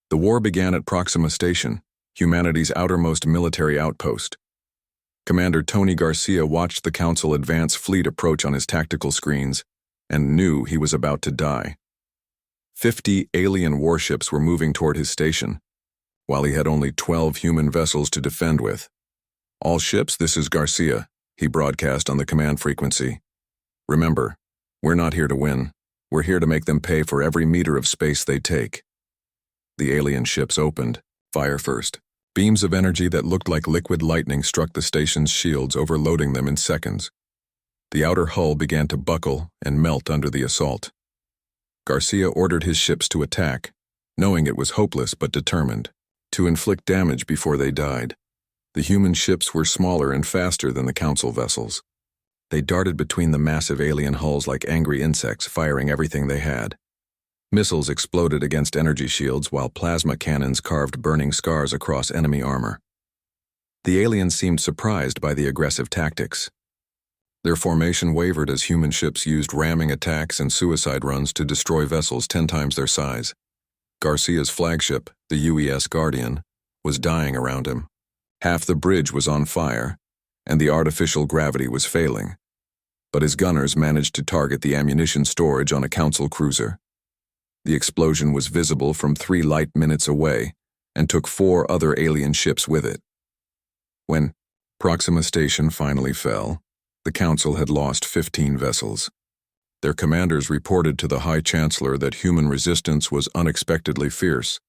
The war began at Proxima Station, humanity's outermost military outpost. Commander Tony Garcia watched the Council advance fleet approach on his tactical screens and knew he was about to die. 50 alien warships were moving toward his station, while he had only 12 human vessels to defend with. "All ships, this is Garcia," he broadcast on the command frequency. "Remember, we're not here to win. We're here to make them pay for every meter of space they take." The alien ships opened, fire first. Beams of energy that looked like liquid lightning struck the station's shields, overloading them in seconds. The outer hull began to buckle and melt under the assault. Garcia ordered his ships to attack, knowing it was hopeless but determined to inflict damage before they died. The human ships were smaller and faster than the Council vessels. They darted between the massive alien hulls like angry insects, firing everything they had. Missiles exploded against energy shields while plasma cannons carved burning scars across enemy armor. The aliens seemed surprised by the aggressive tactics. Their formation wavered as human ships used ramming attacks and suicide runs to destroy vessels 10 times their size. Garcia's flagship, the UES Guardian, was dying around him. Half the bridge was on fire, and the artificial gravity was failing. But his gunners managed to target the ammunition storage on a Council cruiser. The explosion was visible from 3 light minutes away and took 4 other alien ships with it. When Proxima Station finally fell, the Council had lost 15 vessels. Their commanders reported to the High Chancellor that human resistance was unexpectedly fierce,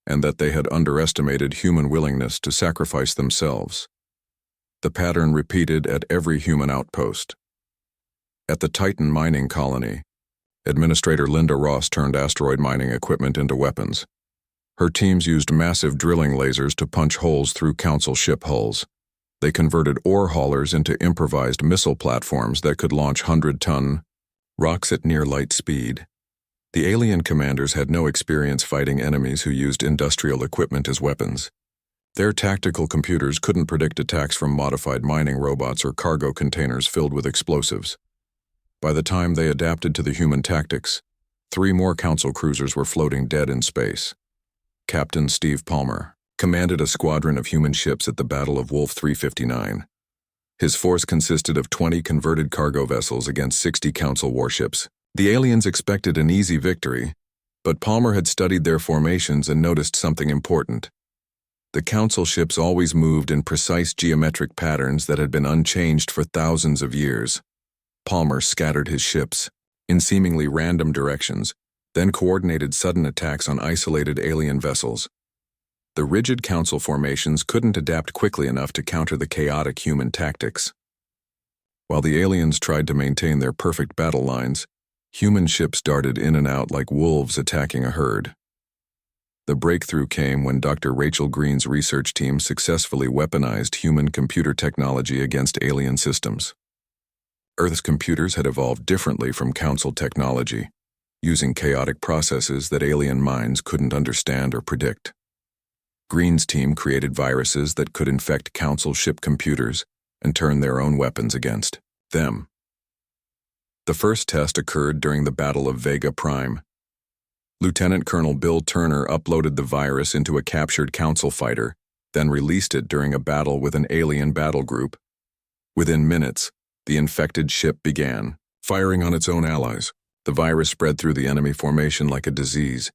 and that they had underestimated human willingness to sacrifice themselves. The pattern repeated at every human outpost. At the Titan mining colony, Administrator Linda Ross turned asteroid mining equipment into weapons. Her teams used massive drilling lasers to punch holes through Council ship hulls. They converted ore haulers into improvised missile platforms that could launch 100-ton rocks at near light speed. The alien commanders had no experience fighting enemies who used industrial equipment as weapons. Their tactical computers couldn't predict attacks from modified mining robots or cargo containers filled with explosives. By the time they adapted to the human tactics, 3 more Council cruisers were floating dead in space. Captain Steve Palmer commanded a squadron of human ships at the Battle of Wolf 359. His force consisted of 20 converted cargo vessels against 60 Council warships. The aliens expected an easy victory, but Palmer had studied their formations and noticed something important. The Council ships always moved in precise geometric patterns that had been unchanged for thousands of years. Palmer scattered his ships in seemingly random directions, then coordinated sudden attacks on isolated alien vessels. The rigid Council formations couldn't adapt quickly enough to counter the chaotic human tactics. While the aliens tried to maintain their perfect battle lines, human ships darted in and out like wolves attacking a herd. The breakthrough came when Dr. Rachel Green's research team successfully weaponized human computer technology against alien systems. Earth's computers had evolved differently from Council technology, using chaotic processes that alien minds couldn't understand or predict. Green's team created viruses that could infect Council ship computers and turn their own weapons against them. The first test occurred during the Battle of Vega Prime. Lieutenant Colonel Bill Turner uploaded the virus into a captured Council fighter, then released it during a battle with an alien battle group. Within minutes, the infected ship began firing on its own allies. The virus spread through the enemy formation like a disease,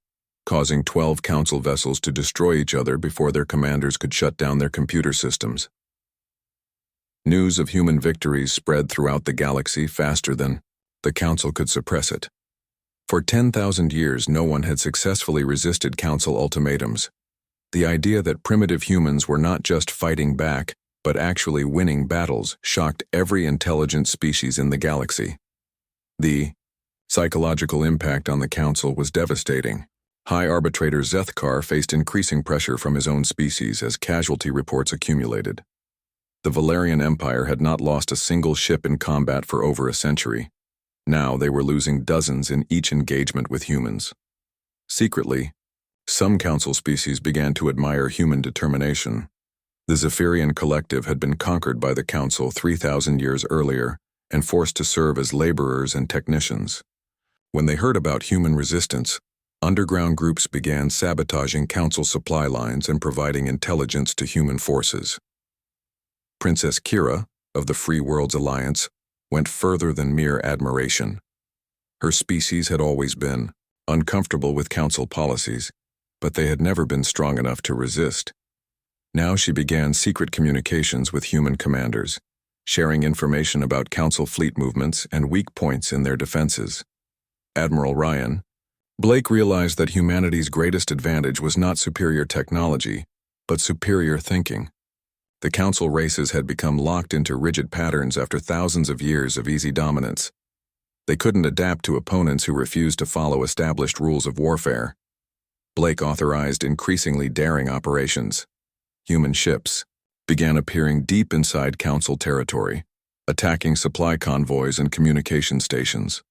causing 12 Council vessels to destroy each other before their commanders could shut down their computer systems. News of human victories spread throughout the galaxy faster than the Council could suppress it. For 10,000 years, no one had successfully resisted Council ultimatums. The idea that primitive humans were not just fighting back, but actually winning battles shocked every intelligent species in the galaxy. The psychological impact on the Council was devastating. High Arbitrator Zethkar faced increasing pressure from his own species as casualty reports accumulated. The Valerian Empire had not lost a single ship in combat for over a century. Now they were losing dozens in each engagement with humans. Secretly, some Council species began to admire human determination. The Zephyrian Collective had been conquered by the Council 3,000 years earlier and forced to serve as laborers and technicians. When they heard about human resistance, Underground groups began sabotaging Council supply lines and providing intelligence to human forces. Princess Kira, of the Free Worlds Alliance, went further than mere admiration. Her species had always been uncomfortable with Council policies, but they had never been strong enough to resist. Now she began secret communications with human commanders, sharing information about Council fleet movements and weak points in their defenses. Admiral Ryan, Blake realized that humanity's greatest advantage was not superior technology, but superior thinking. The Council races had become locked into rigid patterns after thousands of years of easy dominance. They couldn't adapt to opponents who refused to follow established rules of warfare. Blake authorized increasingly daring operations. Human ships began appearing deep inside Council territory, attacking supply convoys and communication stations.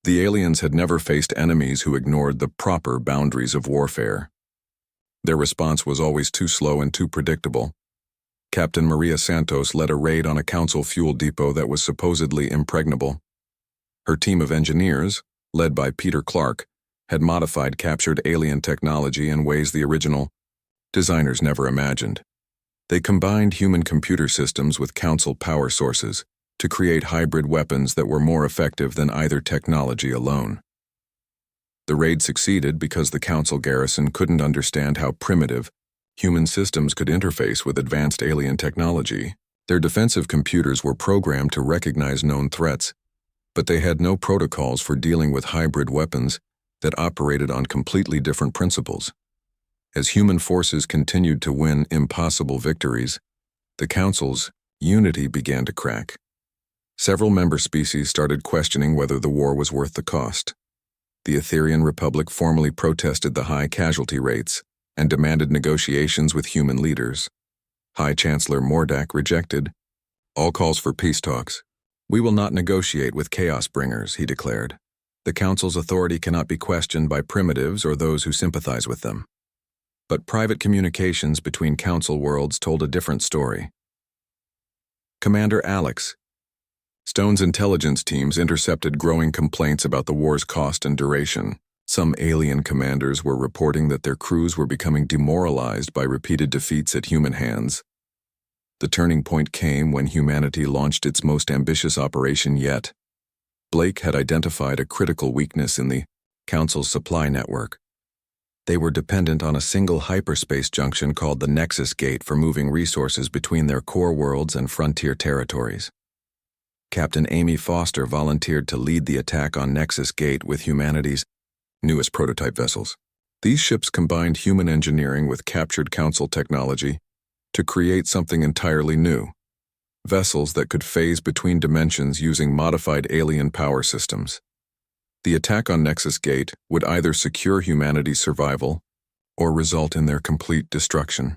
The aliens had never faced enemies who ignored the proper boundaries of warfare. Their response was always too slow and too predictable. Captain Maria Santos led a raid on a Council fuel depot that was supposedly impregnable. Her team of engineers, led by Peter Clark, had modified captured alien technology in ways the original designers never imagined. They combined human computer systems with Council power sources to create hybrid weapons that were more effective than either technology alone. The raid succeeded because the Council garrison couldn't understand how primitive human systems could interface with advanced alien technology. Their defensive computers were programmed to recognize known threats, but they had no protocols for dealing with hybrid weapons that operated on completely different principles. As human forces continued to win impossible victories, the Council's unity began to crack. Several member species started questioning whether the war was worth the cost. The Etherian Republic formally protested the high casualty rates and demanded negotiations with human leaders. High Chancellor Mordak rejected all calls for peace talks. "We will not negotiate with chaos bringers," he declared. "The Council's authority cannot be questioned by primitives or those who sympathize with them." But private communications between Council worlds told a different story. Commander Alex. Stone's intelligence teams intercepted growing complaints about the war's cost and duration. Some alien commanders were reporting that their crews were becoming demoralized by repeated defeats at human hands. The turning point came when humanity launched its most ambitious operation yet. Blake had identified a critical weakness in the Council's supply network. They were dependent on a single hyperspace junction called the Nexus Gate for moving resources between their core worlds and frontier territories. Captain Amy Foster volunteered to lead the attack on Nexus Gate with humanity's newest prototype vessels. These ships combined human engineering with captured Council technology to create something entirely new. Vessels that could phase between dimensions using modified alien power systems. The attack on Nexus Gate would either secure humanity's survival or result in their complete destruction.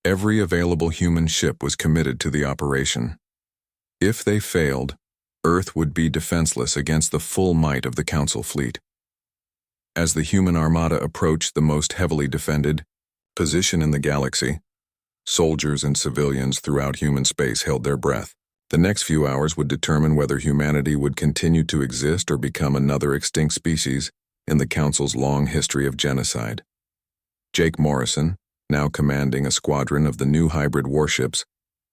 Every available human ship was committed to the operation. If they failed, Earth would be defenseless against the full might of the Council fleet. As the human armada approached the most heavily defended position in the galaxy, soldiers and civilians throughout human space held their breath. The next few hours would determine whether humanity would continue to exist or become another extinct species in the Council's long history of genocide. Jake Morrison, now commanding a squadron of the new hybrid warships,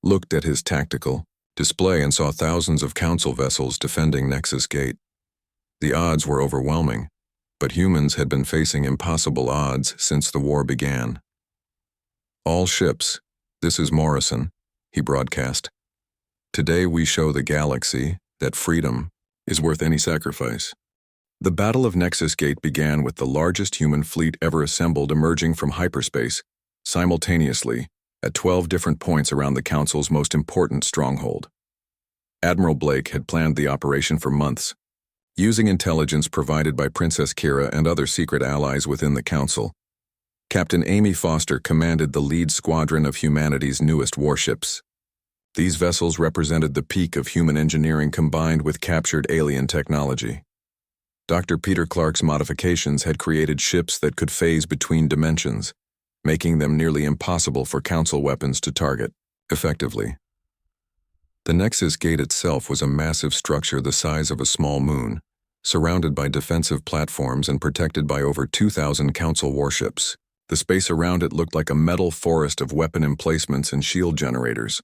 looked at his tactical display and saw thousands of Council vessels defending Nexus Gate. The odds were overwhelming, but humans had been facing impossible odds since the war began. "All ships, this is Morrison," he broadcast. "Today we show the galaxy that freedom is worth any sacrifice." The Battle of Nexus Gate began with the largest human fleet ever assembled emerging from hyperspace, simultaneously, at 12 different points around the Council's most important stronghold. Admiral Blake had planned the operation for months, using intelligence provided by Princess Kira and other secret allies within the Council. Captain Amy Foster commanded the lead squadron of humanity's newest warships. These vessels represented the peak of human engineering combined with captured alien technology. Dr. Peter Clark's modifications had created ships that could phase between dimensions, making them nearly impossible for Council weapons to target effectively. The Nexus Gate itself was a massive structure the size of a small moon, Surrounded by defensive platforms and protected by over 2,000 Council warships, the space around it looked like a metal forest of weapon emplacements and shield generators.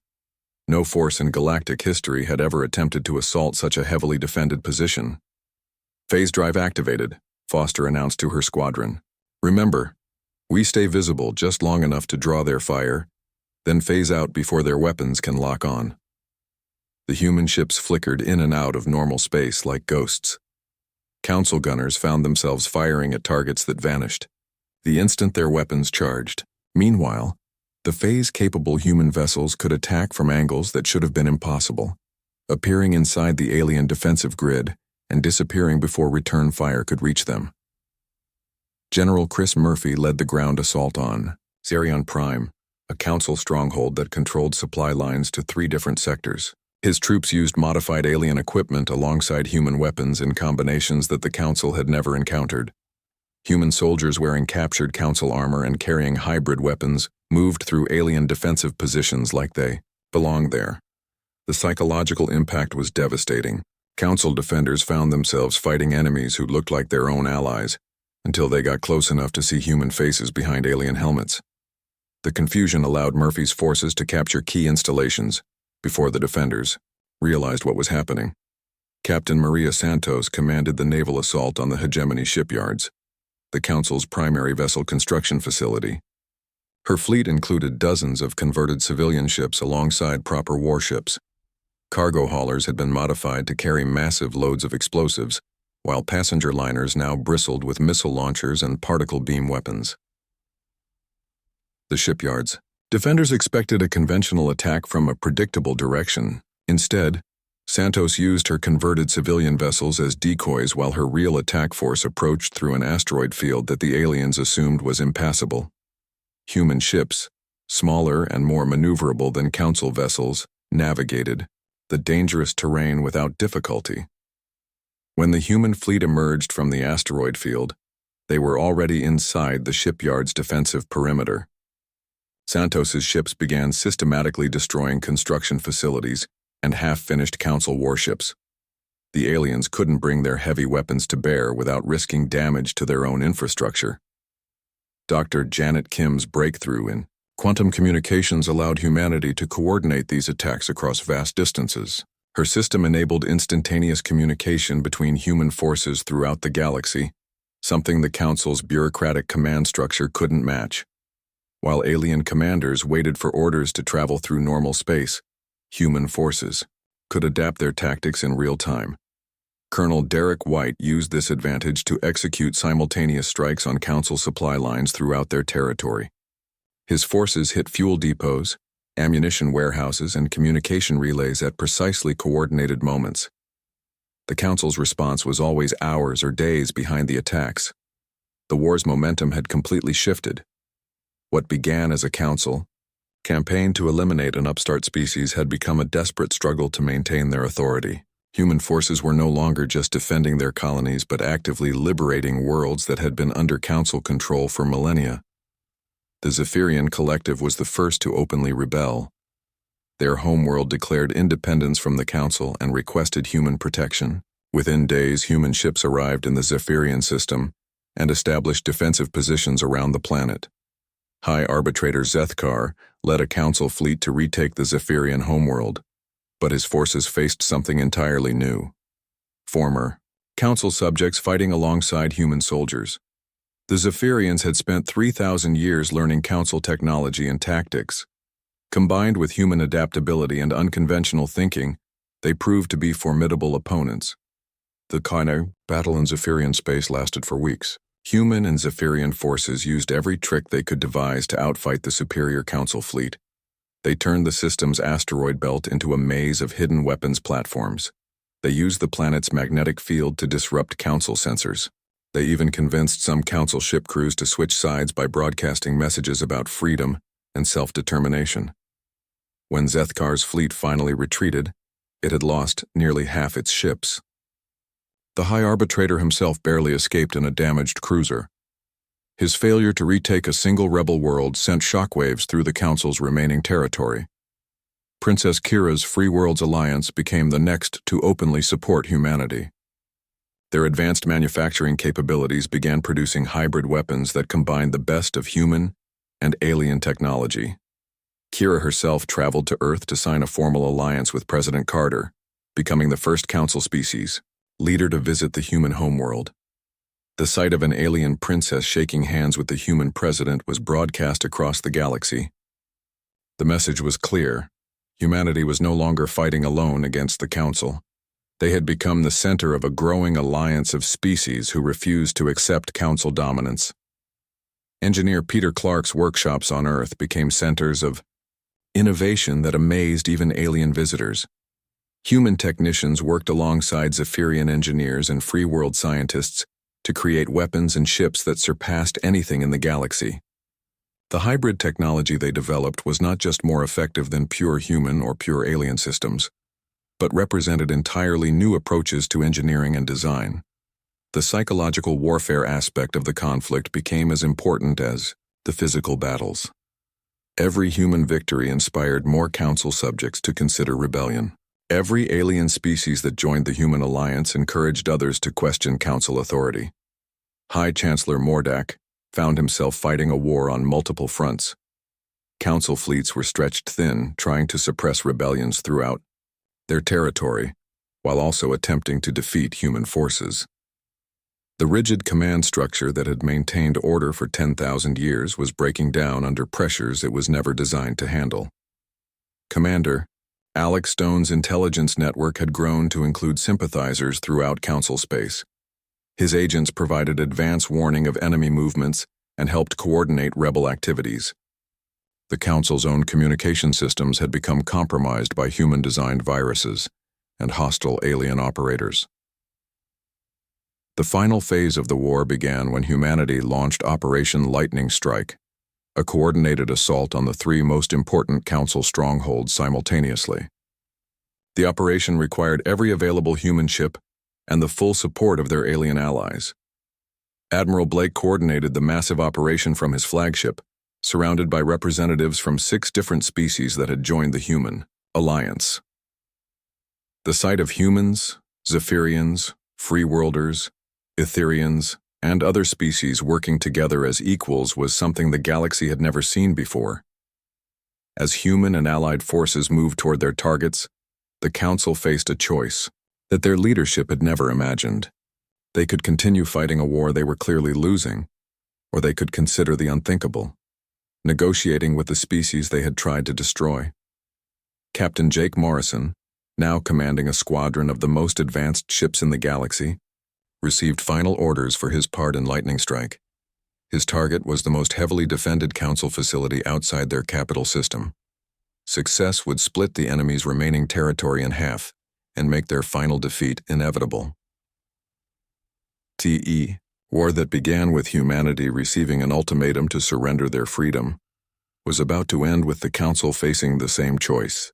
No force in galactic history had ever attempted to assault such a heavily defended position. "Phase drive activated," Foster announced to her squadron. "Remember, we stay visible just long enough to draw their fire, then phase out before their weapons can lock on." The human ships flickered in and out of normal space like ghosts. Council gunners found themselves firing at targets that vanished the instant their weapons charged. Meanwhile, the phase-capable human vessels could attack from angles that should have been impossible, appearing inside the alien defensive grid and disappearing before return fire could reach them. General Chris Murphy led the ground assault on Zerion Prime, a Council stronghold that controlled supply lines to 3 different sectors. His troops used modified alien equipment alongside human weapons in combinations that the Council had never encountered. Human soldiers wearing captured Council armor and carrying hybrid weapons moved through alien defensive positions like they belonged there. The psychological impact was devastating. Council defenders found themselves fighting enemies who looked like their own allies until they got close enough to see human faces behind alien helmets. The confusion allowed Murphy's forces to capture key installations before the defenders realized what was happening. Captain Maria Santos commanded the naval assault on the Hegemony shipyards, the Council's primary vessel construction facility. Her fleet included dozens of converted civilian ships alongside proper warships. Cargo haulers had been modified to carry massive loads of explosives, while passenger liners now bristled with missile launchers and particle beam weapons. The shipyards. Defenders expected a conventional attack from a predictable direction. Instead, Santos used her converted civilian vessels as decoys while her real attack force approached through an asteroid field that the aliens assumed was impassable. Human ships, smaller and more maneuverable than Council vessels, navigated the dangerous terrain without difficulty. When the human fleet emerged from the asteroid field, they were already inside the shipyard's defensive perimeter. Santos's ships began systematically destroying construction facilities and half-finished Council warships. The aliens couldn't bring their heavy weapons to bear without risking damage to their own infrastructure. Dr. Janet Kim's breakthrough in quantum communications allowed humanity to coordinate these attacks across vast distances. Her system enabled instantaneous communication between human forces throughout the galaxy, something the Council's bureaucratic command structure couldn't match. While alien commanders waited for orders to travel through normal space, human forces could adapt their tactics in real time. Colonel Derek White used this advantage to execute simultaneous strikes on Council supply lines throughout their territory. His forces hit fuel depots, ammunition warehouses, and communication relays at precisely coordinated moments. The Council's response was always hours or days behind the attacks. The war's momentum had completely shifted. What began as a Council campaign to eliminate an upstart species had become a desperate struggle to maintain their authority. Human forces were no longer just defending their colonies but actively liberating worlds that had been under Council control for millennia. The Zephyrian Collective was the first to openly rebel. Their homeworld declared independence from the Council and requested human protection. Within days, human ships arrived in the Zephyrian system and established defensive positions around the planet. High Arbitrator Zethkar led a Council fleet to retake the Zephyrian homeworld, but his forces faced something entirely new. Former Council subjects fighting alongside human soldiers. The Zephyrians had spent 3,000 years learning Council technology and tactics. Combined with human adaptability and unconventional thinking, they proved to be formidable opponents. The Kaino battle in Zephyrian space lasted for weeks. Human and Zephyrian forces used every trick they could devise to outfight the superior Council fleet. They turned the system's asteroid belt into a maze of hidden weapons platforms. They used the planet's magnetic field to disrupt Council sensors. They even convinced some Council ship crews to switch sides by broadcasting messages about freedom and self-determination. When Zethkar's fleet finally retreated, it had lost nearly half its ships. The High Arbitrator himself barely escaped in a damaged cruiser. His failure to retake a single rebel world sent shockwaves through the Council's remaining territory. Princess Kira's Free Worlds Alliance became the next to openly support humanity. Their advanced manufacturing capabilities began producing hybrid weapons that combined the best of human and alien technology. Kira herself traveled to Earth to sign a formal alliance with President Carter, becoming the first Council species leader to visit the human homeworld. The sight of an alien princess shaking hands with the human president was broadcast across the galaxy. The message was clear. Humanity was no longer fighting alone against the Council. They had become the center of a growing alliance of species who refused to accept Council dominance. Engineer Peter Clark's workshops on Earth became centers of innovation that amazed even alien visitors. Human technicians worked alongside Zephyrian engineers and free-world scientists to create weapons and ships that surpassed anything in the galaxy. The hybrid technology they developed was not just more effective than pure human or pure alien systems, but represented entirely new approaches to engineering and design. The psychological warfare aspect of the conflict became as important as the physical battles. Every human victory inspired more Council subjects to consider rebellion. Every alien species that joined the human alliance encouraged others to question Council authority. High Chancellor Mordak found himself fighting a war on multiple fronts. Council fleets were stretched thin, trying to suppress rebellions throughout their territory, while also attempting to defeat human forces. The rigid command structure that had maintained order for 10,000 years was breaking down under pressures it was never designed to handle. Commander Alex Stone's intelligence network had grown to include sympathizers throughout Council space. His agents provided advance warning of enemy movements and helped coordinate rebel activities. The Council's own communication systems had become compromised by human-designed viruses and hostile alien operators. The final phase of the war began when humanity launched Operation Lightning Strike, a coordinated assault on the three most important Council strongholds simultaneously. The operation required every available human ship and the full support of their alien allies. Admiral Blake coordinated the massive operation from his flagship, surrounded by representatives from 6 different species that had joined the human alliance. The sight of humans, Zephyrians, Free-Worlders, Etherians, and other species working together as equals was something the galaxy had never seen before. As human and allied forces moved toward their targets, the Council faced a choice that their leadership had never imagined. They could continue fighting a war they were clearly losing, or they could consider the unthinkable, negotiating with the species they had tried to destroy. Captain Jake Morrison, now commanding a squadron of the most advanced ships in the galaxy, received final orders for his part in Lightning Strike. His target was the most heavily defended Council facility outside their capital system. Success would split the enemy's remaining territory in half and make their final defeat inevitable. The war that began with humanity receiving an ultimatum to surrender their freedom was about to end with the Council facing the same choice.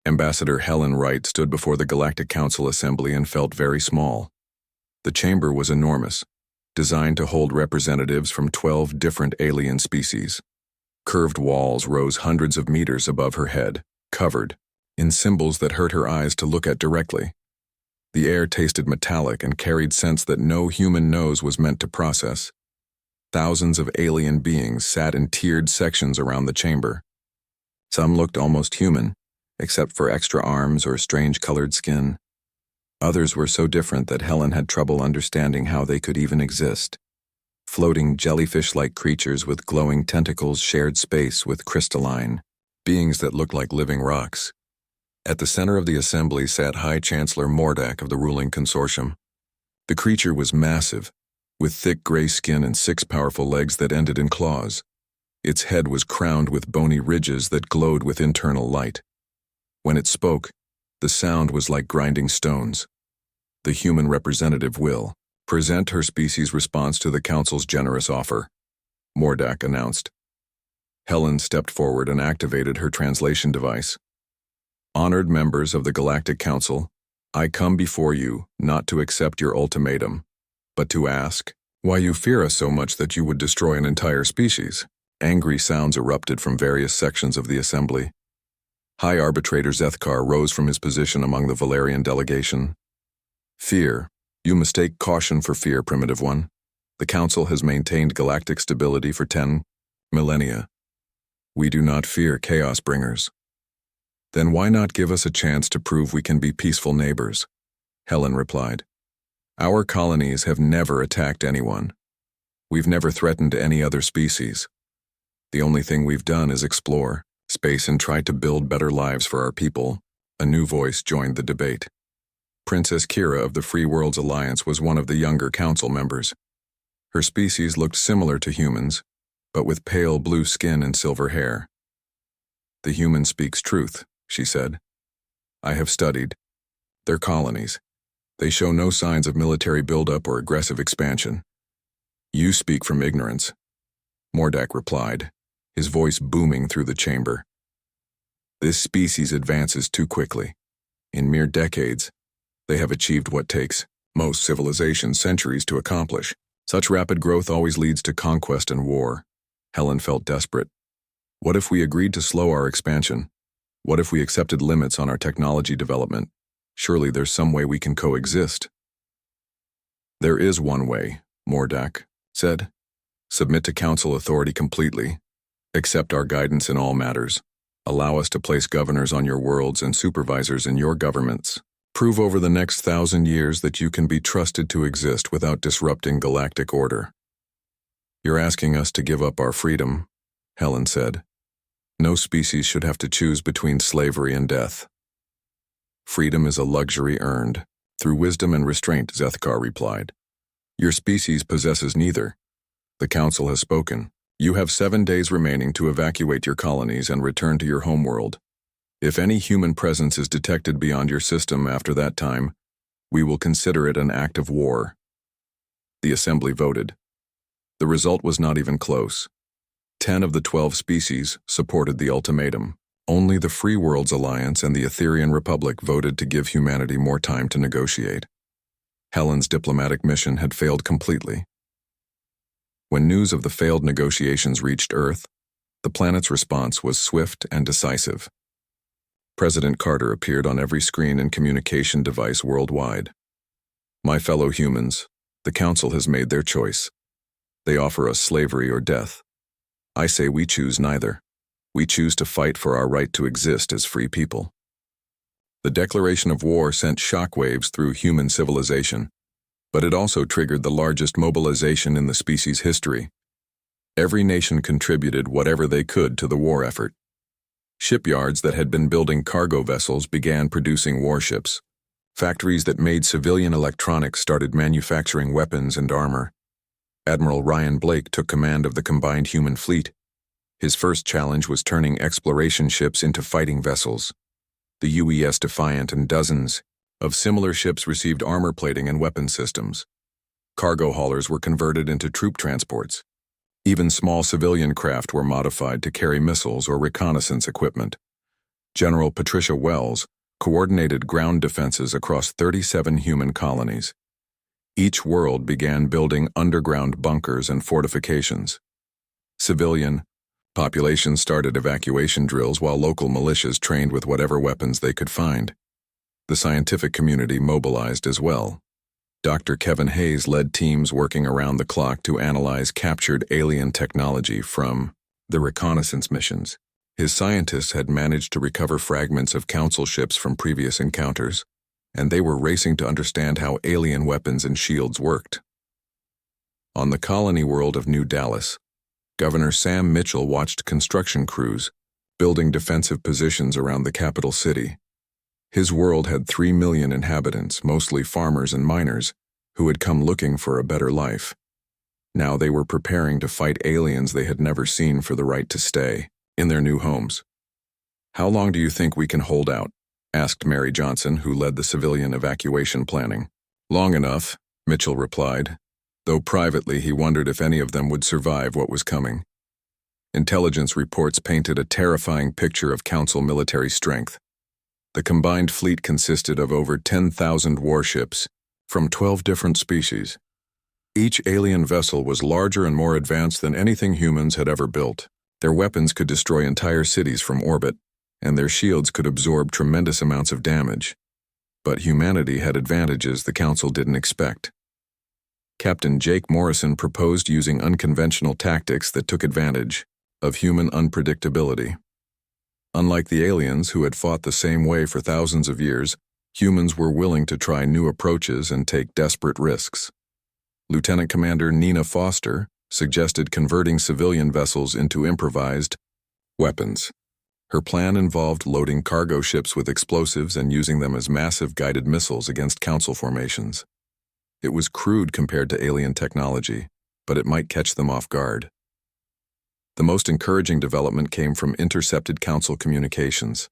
Ambassador Helen Wright stood before the Galactic Council Assembly and felt very small. The chamber was enormous, designed to hold representatives from 12 different alien species. Curved walls rose hundreds of meters above her head, covered in symbols that hurt her eyes to look at directly. The air tasted metallic and carried scents that no human nose was meant to process. Thousands of alien beings sat in tiered sections around the chamber. Some looked almost human, except for extra arms or strange-colored skin. Others were so different that Helen had trouble understanding how they could even exist. Floating jellyfish-like creatures with glowing tentacles shared space with crystalline beings that looked like living rocks. At the center of the assembly sat High Chancellor Mordak of the ruling consortium. The creature was massive, with thick gray skin and 6 powerful legs that ended in claws. Its head was crowned with bony ridges that glowed with internal light. When it spoke, the sound was like grinding stones. The human representative will present her species' response to the Council's generous offer, Mordak announced. Helen stepped forward and activated her translation device. Honored members of the Galactic Council, I come before you not to accept your ultimatum, but to ask why you fear us so much that you would destroy an entire species. Angry sounds erupted from various sections of the assembly. High Arbitrator Zethkar rose from his position among the Valerian delegation. Fear, You mistake caution for fear, Primitive One. The Council has maintained galactic stability for 10 millennia. We do not fear chaos bringers. Then why not give us a chance to prove we can be peaceful neighbors? Helen replied. Our colonies have never attacked anyone. We've never threatened any other species. The only thing we've done is explore space and try to build better lives for our people. A new voice joined the debate. Princess Kira of the Free Worlds Alliance was one of the younger council members. Her species looked similar to humans, but with pale blue skin and silver hair. The human speaks truth, she said. I have studied their colonies. They show no signs of military buildup or aggressive expansion. You speak from ignorance, Mordak replied, his voice booming through the chamber. This species advances too quickly. In mere decades, they have achieved what takes most civilizations centuries to accomplish. Such rapid growth always leads to conquest and war. Helen felt desperate. What if we agreed to slow our expansion? What if we accepted limits on our technology development? Surely there's some way we can coexist. There is one way, Mordak said. Submit to council authority completely. Accept our guidance in all matters. Allow us to place governors on your worlds and supervisors in your governments. Prove over the next 1,000 years that you can be trusted to exist without disrupting galactic order. You're asking us to give up our freedom, Helen said. No species should have to choose between slavery and death. Freedom is a luxury earned through wisdom and restraint, Zethkar replied. Your species possesses neither. The council has spoken. You have 7 days remaining to evacuate your colonies and return to your homeworld. If any human presence is detected beyond your system after that time, we will consider it an act of war. The assembly voted. The result was not even close. 10 of the 12 species supported the ultimatum. Only the Free Worlds Alliance and the Etherian Republic voted to give humanity more time to negotiate. Helen's diplomatic mission had failed completely. When news of the failed negotiations reached Earth, the planet's response was swift and decisive. President Carter appeared on every screen and communication device worldwide. My fellow humans, the Council has made their choice. They offer us slavery or death. I say we choose neither. We choose to fight for our right to exist as free people. The declaration of war sent shockwaves through human civilization, but it also triggered the largest mobilization in the species' history. Every nation contributed whatever they could to the war effort. Shipyards that had been building cargo vessels began producing warships. Factories that made civilian electronics started manufacturing weapons and armor. Admiral Ryan Blake took command of the combined human fleet. His first challenge was turning exploration ships into fighting vessels. The UES Defiant and dozens of similar ships received armor plating and weapon systems. Cargo haulers were converted into troop transports. Even small civilian craft were modified to carry missiles or reconnaissance equipment. General Patricia Wells coordinated ground defenses across 37 human colonies. Each world began building underground bunkers and fortifications. Civilian populations started evacuation drills while local militias trained with whatever weapons they could find. The scientific community mobilized as well. Dr. Kevin Hayes led teams working around the clock to analyze captured alien technology from the reconnaissance missions. His scientists had managed to recover fragments of council ships from previous encounters, and they were racing to understand how alien weapons and shields worked. On the colony world of New Dallas, Governor Sam Mitchell watched construction crews building defensive positions around the capital city. His world had 3 million inhabitants, mostly farmers and miners, who had come looking for a better life. Now they were preparing to fight aliens they had never seen for the right to stay in their new homes. How long do you think we can hold out? Asked Mary Johnson, who led the civilian evacuation planning. Long enough, Mitchell replied, though privately he wondered if any of them would survive what was coming. Intelligence reports painted a terrifying picture of Council military strength. The combined fleet consisted of over 10,000 warships from 12 different species. Each alien vessel was larger and more advanced than anything humans had ever built. Their weapons could destroy entire cities from orbit, and their shields could absorb tremendous amounts of damage. But humanity had advantages the Council didn't expect. Captain Jake Morrison proposed using unconventional tactics that took advantage of human unpredictability. Unlike the aliens who had fought the same way for thousands of years, humans were willing to try new approaches and take desperate risks. Lieutenant Commander Nina Foster suggested converting civilian vessels into improvised weapons. Her plan involved loading cargo ships with explosives and using them as massive guided missiles against Council formations. It was crude compared to alien technology, but it might catch them off guard. The most encouraging development came from intercepted Council communications.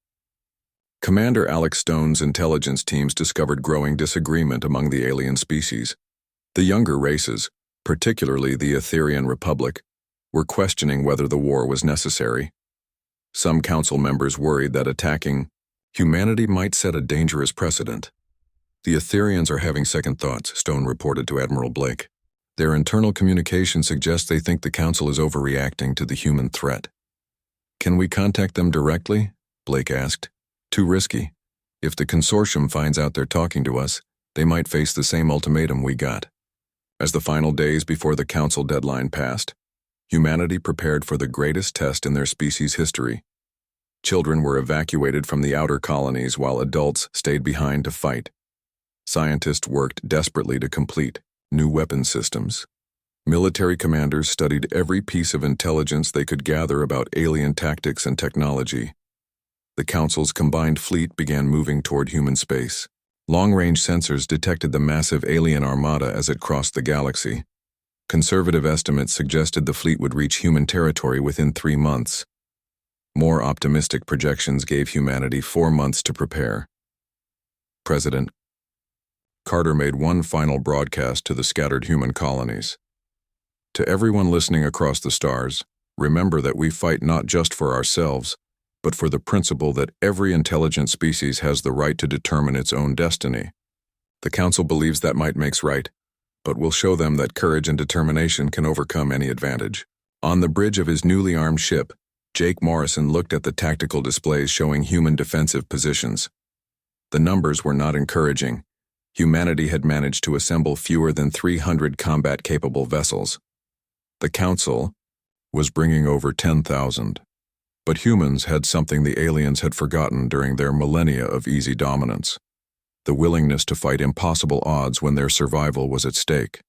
Commander Alex Stone's intelligence teams discovered growing disagreement among the alien species. The younger races, particularly the Etherian Republic, were questioning whether the war was necessary. Some Council members worried that attacking humanity might set a dangerous precedent. The Etherians are having second thoughts, Stone reported to Admiral Blake. Their internal communication suggests they think the Council is overreacting to the human threat. Can we contact them directly? Blake asked. Too risky. If the consortium finds out they're talking to us, they might face the same ultimatum we got. As the final days before the Council deadline passed, humanity prepared for the greatest test in their species' history. Children were evacuated from the outer colonies while adults stayed behind to fight. Scientists worked desperately to complete new weapon systems. Military commanders studied every piece of intelligence they could gather about alien tactics and technology. The Council's combined fleet began moving toward human space. Long-range sensors detected the massive alien armada as it crossed the galaxy. Conservative estimates suggested the fleet would reach human territory within 3 months. More optimistic projections gave humanity 4 months to prepare. President Carter made one final broadcast to the scattered human colonies. To everyone listening across the stars, remember that we fight not just for ourselves, but for the principle that every intelligent species has the right to determine its own destiny. The Council believes that might makes right, but we'll show them that courage and determination can overcome any advantage. On the bridge of his newly armed ship, Jake Morrison looked at the tactical displays showing human defensive positions. The numbers were not encouraging. Humanity had managed to assemble fewer than 300 combat-capable vessels. The Council was bringing over 10,000. But humans had something the aliens had forgotten during their millennia of easy dominance: the willingness to fight impossible odds when their survival was at stake.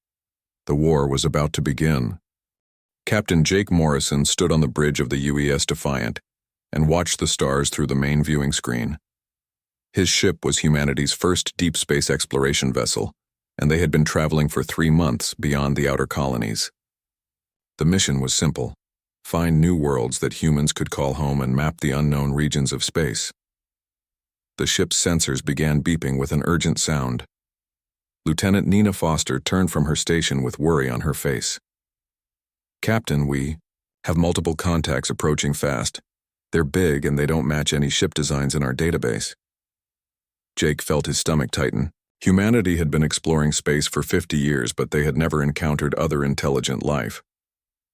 The war was about to begin. Captain Jake Morrison stood on the bridge of the UES Defiant and watched the stars through the main viewing screen. His ship was humanity's first deep space exploration vessel, and they had been traveling for 3 months beyond the outer colonies. The mission was simple: find new worlds that humans could call home and map the unknown regions of space. The ship's sensors began beeping with an urgent sound. Lieutenant Nina Foster turned from her station with worry on her face. Captain, we have multiple contacts approaching fast. They're big and they don't match any ship designs in our database. Jake felt his stomach tighten. Humanity had been exploring space for 50 years, but they had never encountered other intelligent life.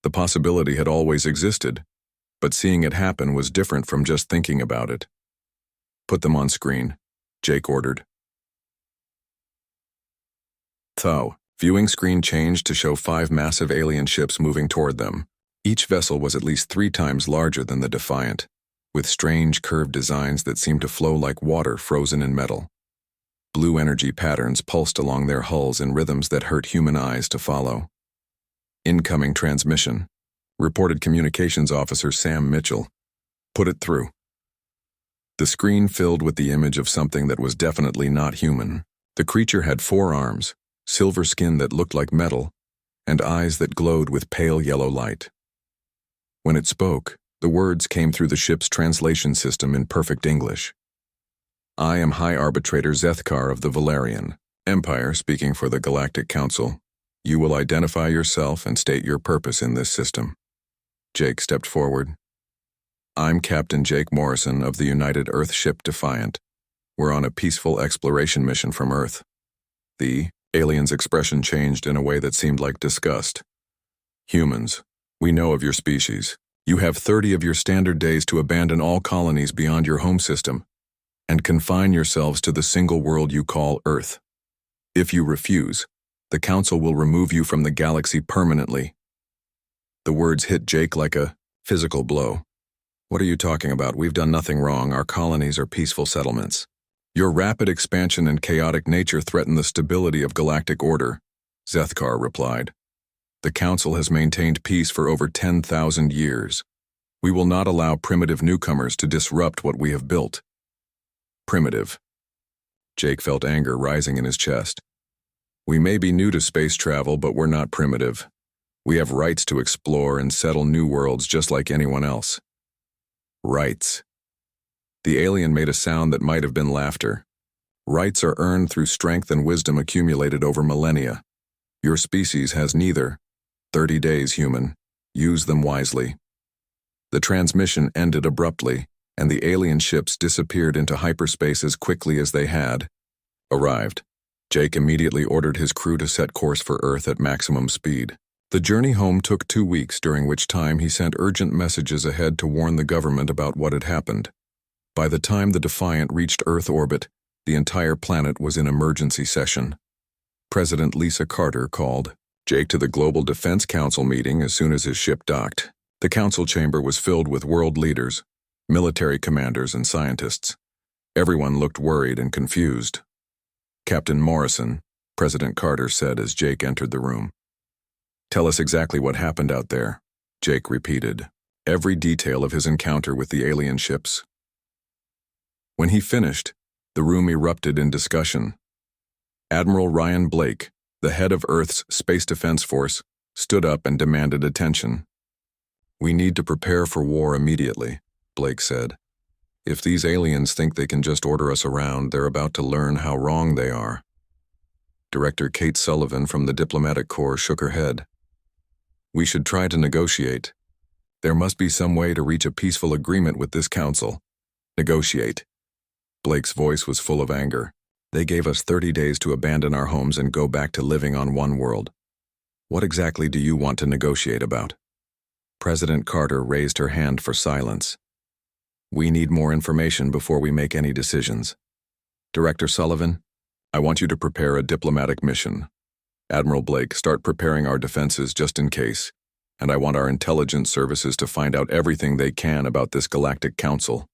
The possibility had always existed, but seeing it happen was different from just thinking about it. Put them on screen, Jake ordered. Though, viewing screen changed to show 5 massive alien ships moving toward them. Each vessel was at least 3 times larger than the Defiant, with strange curved designs that seemed to flow like water frozen in metal. Blue energy patterns pulsed along their hulls in rhythms that hurt human eyes to follow. Incoming transmission, reported Communications Officer Sam Mitchell. Put it through. The screen filled with the image of something that was definitely not human. The creature had 4 arms, silver skin that looked like metal, and eyes that glowed with pale yellow light. When it spoke, the words came through the ship's translation system in perfect English. I am High Arbitrator Zethkar of the Valerian Empire, speaking for the Galactic Council. You will identify yourself and state your purpose in this system. Jake stepped forward. I'm Captain Jake Morrison of the United Earth ship Defiant. We're on a peaceful exploration mission from Earth. The alien's expression changed in a way that seemed like disgust. Humans, we know of your species. You have 30 of your standard days to abandon all colonies beyond your home system. and confine yourselves to the single world you call Earth. If you refuse, the Council will remove you from the galaxy permanently." The words hit Jake like a physical blow. "What are you talking about? We've done nothing wrong. Our colonies are peaceful settlements." "Your rapid expansion and chaotic nature threaten the stability of galactic order," Zethkar replied. "The Council has maintained peace for over 10,000 years. We will not allow primitive newcomers to disrupt what we have built." Primitive. Jake felt anger rising in his chest. "We may be new to space travel, but we're not primitive. We have rights to explore and settle new worlds just like anyone else." Rights. The alien made a sound that might have been laughter. "Rights are earned through strength and wisdom accumulated over millennia. Your species has neither. 30 days, human. Use them wisely." The transmission ended abruptly, and the alien ships disappeared into hyperspace as quickly as they had arrived. Jake immediately ordered his crew to set course for Earth at maximum speed. The journey home took 2 weeks, during which time he sent urgent messages ahead to warn the government about what had happened. By the time the Defiant reached Earth orbit, the entire planet was in emergency session. President Lisa Carter called Jake to the Global Defense Council meeting as soon as his ship docked. The council chamber was filled with world leaders, military commanders, and scientists. Everyone looked worried and confused. "Captain Morrison," President Carter said as Jake entered the room. "Tell us exactly what happened out there," Jake repeated, every detail of his encounter with the alien ships. When he finished, the room erupted in discussion. Admiral Ryan Blake, the head of Earth's Space Defense Force, stood up and demanded attention. "We need to prepare for war immediately," Blake said. "If these aliens think they can just order us around, they're about to learn how wrong they are." Director Kate Sullivan from the Diplomatic Corps shook her head. "We should try to negotiate. There must be some way to reach a peaceful agreement with this council." "Negotiate." Blake's voice was full of anger. "They gave us 30 days to abandon our homes and go back to living on one world. What exactly do you want to negotiate about?" President Carter raised her hand for silence. "We need more information before we make any decisions. Director Sullivan, I want you to prepare a diplomatic mission. Admiral Blake, start preparing our defenses just in case, and I want our intelligence services to find out everything they can about this galactic council."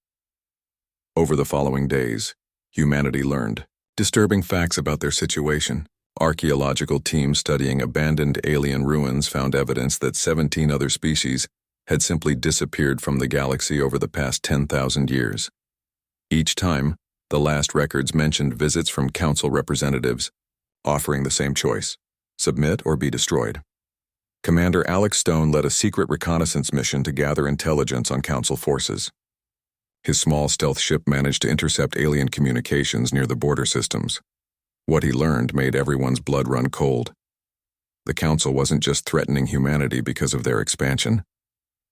Over the following days, humanity learned disturbing facts about their situation. Archaeological teams studying abandoned alien ruins found evidence that 17 other species had simply disappeared from the galaxy over the past 10,000 years. Each time, the last records mentioned visits from council representatives, offering the same choice: submit or be destroyed. Commander Alex Stone led a secret reconnaissance mission to gather intelligence on council forces. His small stealth ship managed to intercept alien communications near the border systems. What he learned made everyone's blood run cold. The council wasn't just threatening humanity because of their expansion.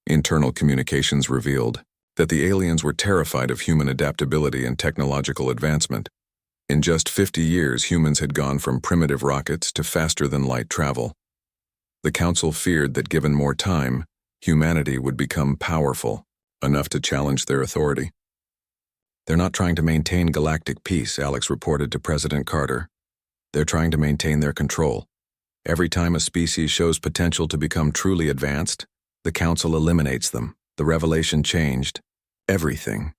Internal communications revealed that the aliens were terrified of human adaptability and technological advancement. In just 50 years, humans had gone from primitive rockets to faster-than-light travel. The council feared that given more time, humanity would become powerful, enough to challenge their authority. "They're not trying to maintain galactic peace," Alex reported to President Carter. "They're trying to maintain their control. Every time a species shows potential to become truly advanced, the Council eliminates them." The revelation changed everything.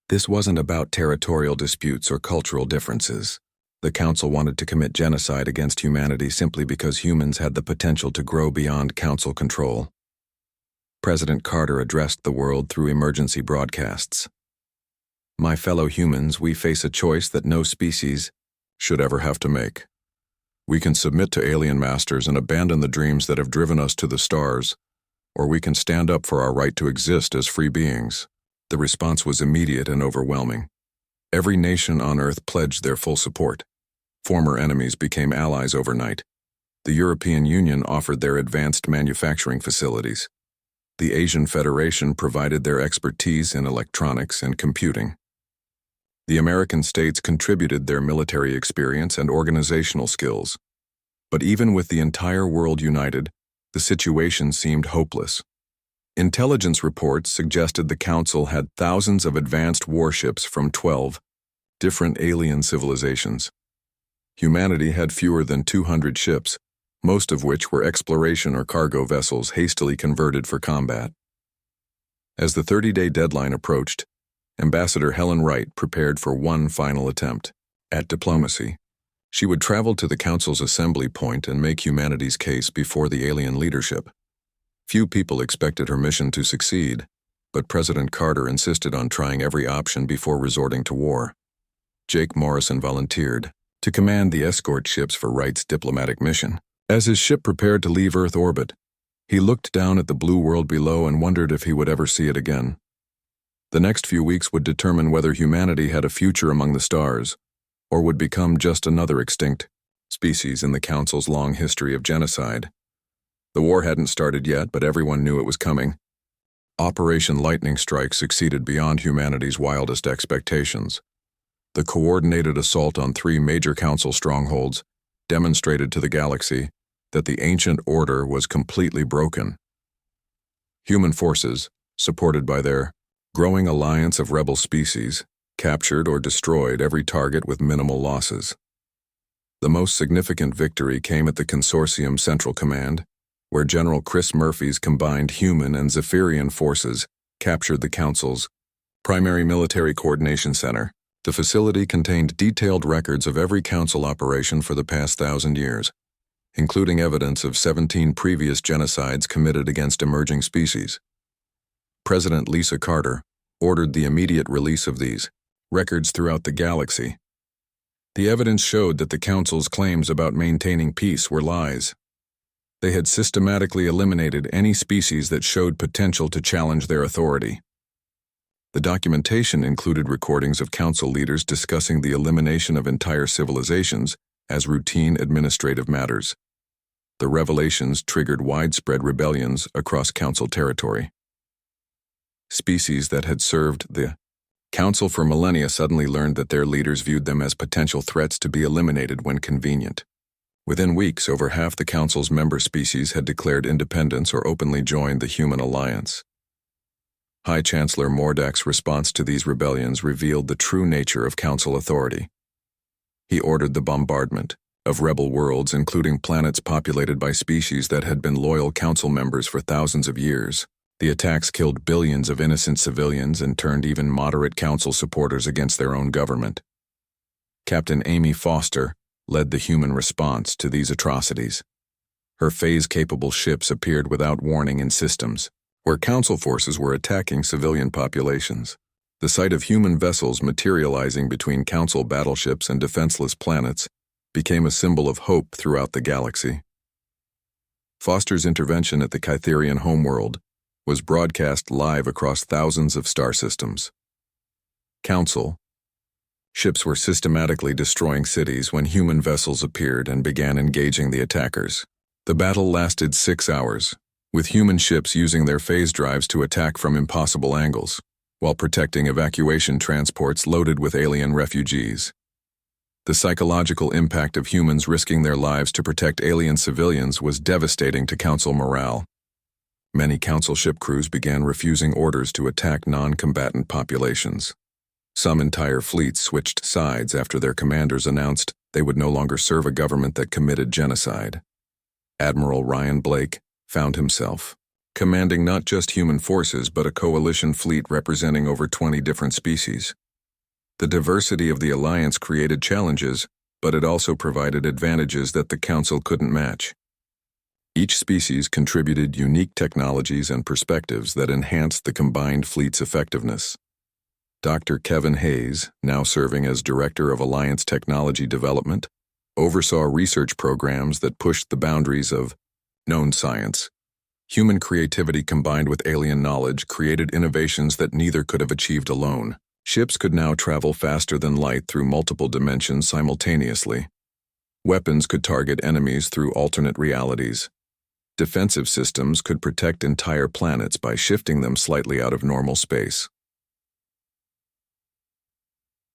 This wasn't about territorial disputes or cultural differences. The Council wanted to commit genocide against humanity simply because humans had the potential to grow beyond Council control. President Carter addressed the world through emergency broadcasts. "My fellow humans, we face a choice that no species should ever have to make. We can submit to alien masters and abandon the dreams that have driven us to the stars, or we can stand up for our right to exist as free beings." The response was immediate and overwhelming. Every nation on Earth pledged their full support. Former enemies became allies overnight. The European Union offered their advanced manufacturing facilities. The Asian Federation provided their expertise in electronics and computing. The American states contributed their military experience and organizational skills. But even with the entire world united, the situation seemed hopeless. Intelligence reports suggested the Council had thousands of advanced warships from 12 different alien civilizations. Humanity had fewer than 200 ships, most of which were exploration or cargo vessels hastily converted for combat. As the 30-day deadline approached, Ambassador Helen Wright prepared for one final attempt at diplomacy. She would travel to the Council's assembly point and make humanity's case before the alien leadership. Few people expected her mission to succeed, but President Carter insisted on trying every option before resorting to war. Jake Morrison volunteered to command the escort ships for Wright's diplomatic mission. As his ship prepared to leave Earth orbit, he looked down at the blue world below and wondered if he would ever see it again. The next few weeks would determine whether humanity had a future among the stars, or would become just another extinct species in the Council's long history of genocide. The war hadn't started yet, but everyone knew it was coming. Operation Lightning Strike succeeded beyond humanity's wildest expectations. The coordinated assault on 3 major Council strongholds demonstrated to the galaxy that the ancient order was completely broken. Human forces, supported by their growing alliance of rebel species, captured or destroyed every target with minimal losses. The most significant victory came at the Consortium Central Command, where General Chris Murphy's combined human and Zephyrian forces captured the Council's primary military coordination center. The facility contained detailed records of every Council operation for the past 1,000 years, including evidence of 17 previous genocides committed against emerging species. President Lisa Carter ordered the immediate release of these records throughout the galaxy. The evidence showed that the Council's claims about maintaining peace were lies. They had systematically eliminated any species that showed potential to challenge their authority. The documentation included recordings of Council leaders discussing the elimination of entire civilizations as routine administrative matters. The revelations triggered widespread rebellions across Council territory. Species that had served the Council for millennia suddenly learned that their leaders viewed them as potential threats to be eliminated when convenient. Within weeks, over half the Council's member species had declared independence or openly joined the Human Alliance. High Chancellor Mordak's response to these rebellions revealed the true nature of Council authority. He ordered the bombardment of rebel worlds, including planets populated by species that had been loyal Council members for thousands of years. The attacks killed billions of innocent civilians and turned even moderate Council supporters against their own government. Captain Amy Foster led the human response to these atrocities. Her phase-capable ships appeared without warning in systems where Council forces were attacking civilian populations. The sight of human vessels materializing between Council battleships and defenseless planets became a symbol of hope throughout the galaxy. Foster's intervention at the Kytherian homeworld was broadcast live across thousands of star systems. Council ships were systematically destroying cities when human vessels appeared and began engaging the attackers. The battle lasted 6 hours, with human ships using their phase drives to attack from impossible angles, while protecting evacuation transports loaded with alien refugees. The psychological impact of humans risking their lives to protect alien civilians was devastating to Council morale. Many Council ship crews began refusing orders to attack non-combatant populations. Some entire fleets switched sides after their commanders announced they would no longer serve a government that committed genocide. Admiral Ryan Blake found himself commanding not just human forces but a coalition fleet representing over 20 different species. The diversity of the alliance created challenges, but it also provided advantages that the Council couldn't match. Each species contributed unique technologies and perspectives that enhanced the combined fleet's effectiveness. Dr. Kevin Hayes, now serving as Director of Alliance Technology Development, oversaw research programs that pushed the boundaries of known science. Human creativity combined with alien knowledge created innovations that neither could have achieved alone. Ships could now travel faster than light through multiple dimensions simultaneously. Weapons could target enemies through alternate realities. Defensive systems could protect entire planets by shifting them slightly out of normal space.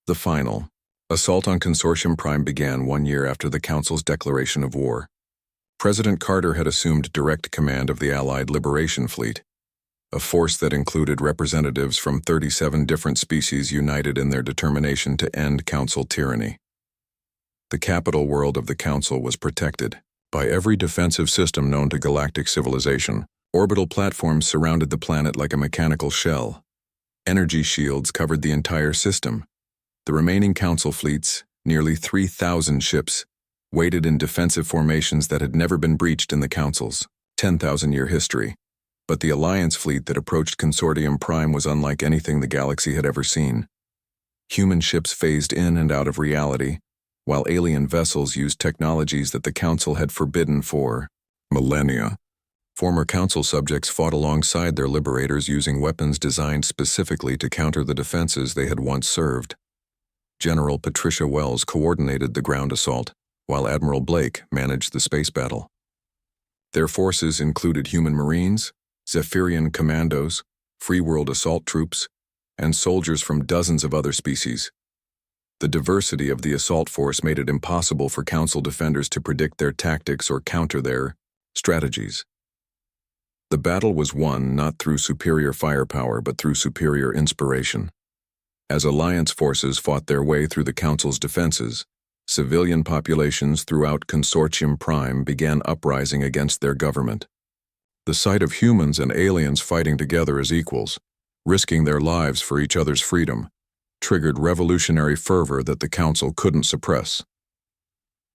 The final assault on Consortium Prime began 1 year after the Council's declaration of war. President Carter had assumed direct command of the Allied Liberation Fleet, a force that included representatives from 37 different species united in their determination to end Council tyranny. The capital world of the Council was protected by every defensive system known to galactic civilization. Orbital platforms surrounded the planet like a mechanical shell. Energy shields covered the entire system. The remaining Council fleets, nearly 3,000 ships, waited in defensive formations that had never been breached in the Council's 10,000-year history. But the Alliance fleet that approached Consortium Prime was unlike anything the galaxy had ever seen. Human ships phased in and out of reality, while alien vessels used technologies that the Council had forbidden for millennia. Former Council subjects fought alongside their liberators using weapons designed specifically to counter the defenses they had once served. General Patricia Wells coordinated the ground assault, while Admiral Blake managed the space battle. Their forces included human marines, Zephyrian commandos, free world assault troops, and soldiers from dozens of other species. The diversity of the assault force made it impossible for Council defenders to predict their tactics or counter their strategies. The battle was won not through superior firepower but through superior inspiration. As Alliance forces fought their way through the Council's defenses, civilian populations throughout Consortium Prime began uprising against their government. The sight of humans and aliens fighting together as equals, risking their lives for each other's freedom, triggered revolutionary fervor that the Council couldn't suppress.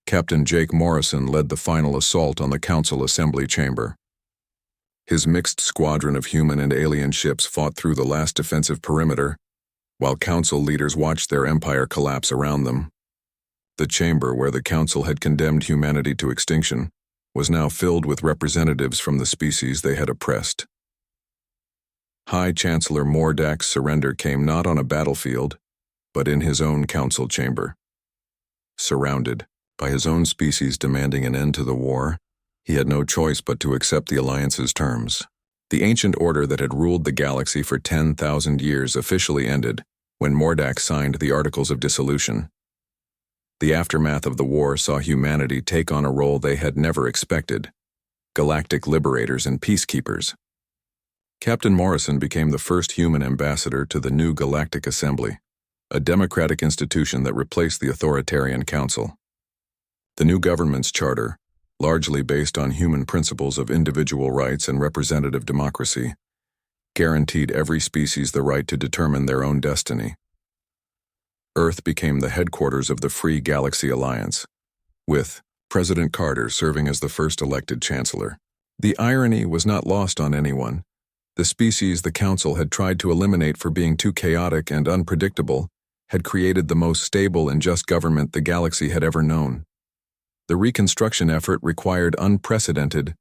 Captain Jake Morrison led the final assault on the Council Assembly Chamber. His mixed squadron of human and alien ships fought through the last defensive perimeter, while Council leaders watched their empire collapse around them. The chamber where the Council had condemned humanity to extinction was now filled with representatives from the species they had oppressed. High Chancellor Mordak's surrender came not on a battlefield, but in his own Council chamber. Surrounded by his own species demanding an end to the war, he had no choice but to accept the Alliance's terms. The ancient order that had ruled the galaxy for 10,000 years officially ended when Mordak signed the Articles of Dissolution. The aftermath of the war saw humanity take on a role they had never expected: galactic liberators and peacekeepers. Captain Morrison became the first human ambassador to the new Galactic Assembly, a democratic institution that replaced the authoritarian council. The new government's charter, largely based on human principles of individual rights and representative democracy, guaranteed every species the right to determine their own destiny. Earth became the headquarters of the Free Galaxy Alliance, with President Carter serving as the first elected chancellor. The irony was not lost on anyone. The species the Council had tried to eliminate for being too chaotic and unpredictable had created the most stable and just government the galaxy had ever known. The reconstruction effort required unprecedented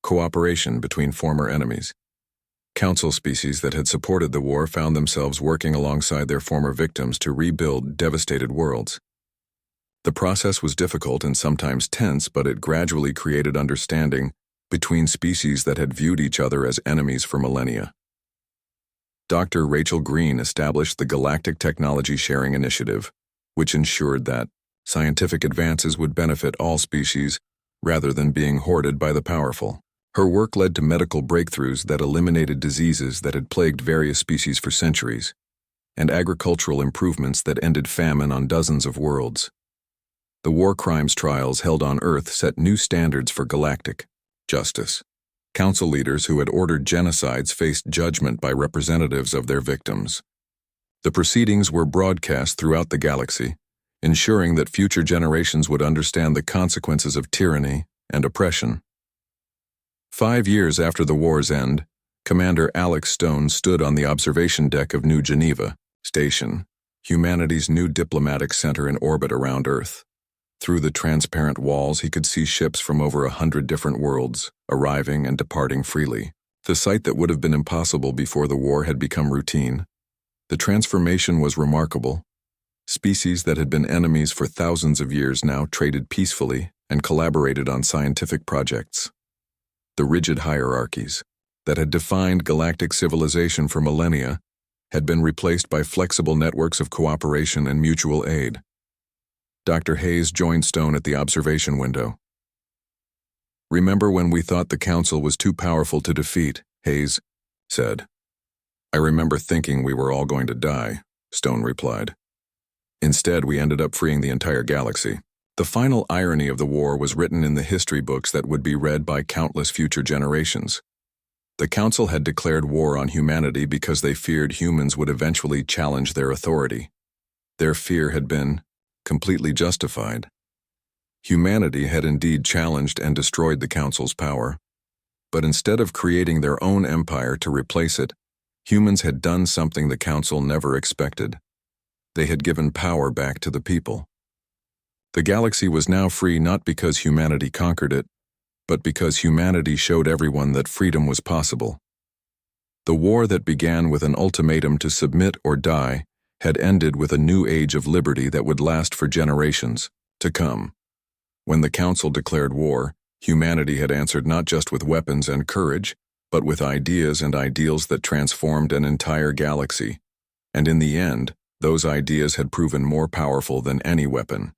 cooperation between former enemies. Council species that had supported the war found themselves working alongside their former victims to rebuild devastated worlds. The process was difficult and sometimes tense, but it gradually created understanding between species that had viewed each other as enemies for millennia. Dr. Rachel Green established the Galactic Technology Sharing Initiative, which ensured that scientific advances would benefit all species rather than being hoarded by the powerful. Her work led to medical breakthroughs that eliminated diseases that had plagued various species for centuries, and agricultural improvements that ended famine on dozens of worlds. The war crimes trials held on Earth set new standards for galactic justice. Council leaders who had ordered genocides faced judgment by representatives of their victims. The proceedings were broadcast throughout the galaxy, ensuring that future generations would understand the consequences of tyranny and oppression. 5 years after the war's end, Commander Alex Stone stood on the observation deck of New Geneva Station, humanity's new diplomatic center in orbit around Earth. Through the transparent walls, he could see ships from over 100 different worlds, arriving and departing freely. The sight that would have been impossible before the war had become routine. The transformation was remarkable. Species that had been enemies for thousands of years now traded peacefully and collaborated on scientific projects. The rigid hierarchies that had defined galactic civilization for millennia had been replaced by flexible networks of cooperation and mutual aid. Dr. Hayes joined Stone at the observation window. "Remember when we thought the Council was too powerful to defeat, Hayes?" said. I remember thinking we were all going to die, Stone replied. Instead, we ended up freeing the entire galaxy. The final irony of the war was written in the history books that would be read by countless future generations. The Council had declared war on humanity because they feared humans would eventually challenge their authority. Their fear had been completely justified. Humanity had indeed challenged and destroyed the Council's power. But instead of creating their own empire to replace it, humans had done something the Council never expected. They had given power back to the people. The galaxy was now free not because humanity conquered it, but because humanity showed everyone that freedom was possible. The war that began with an ultimatum to submit or die had ended with a new age of liberty that would last for generations to come. When the Council declared war, humanity had answered not just with weapons and courage, but with ideas and ideals that transformed an entire galaxy. And in the end, those ideas had proven more powerful than any weapon.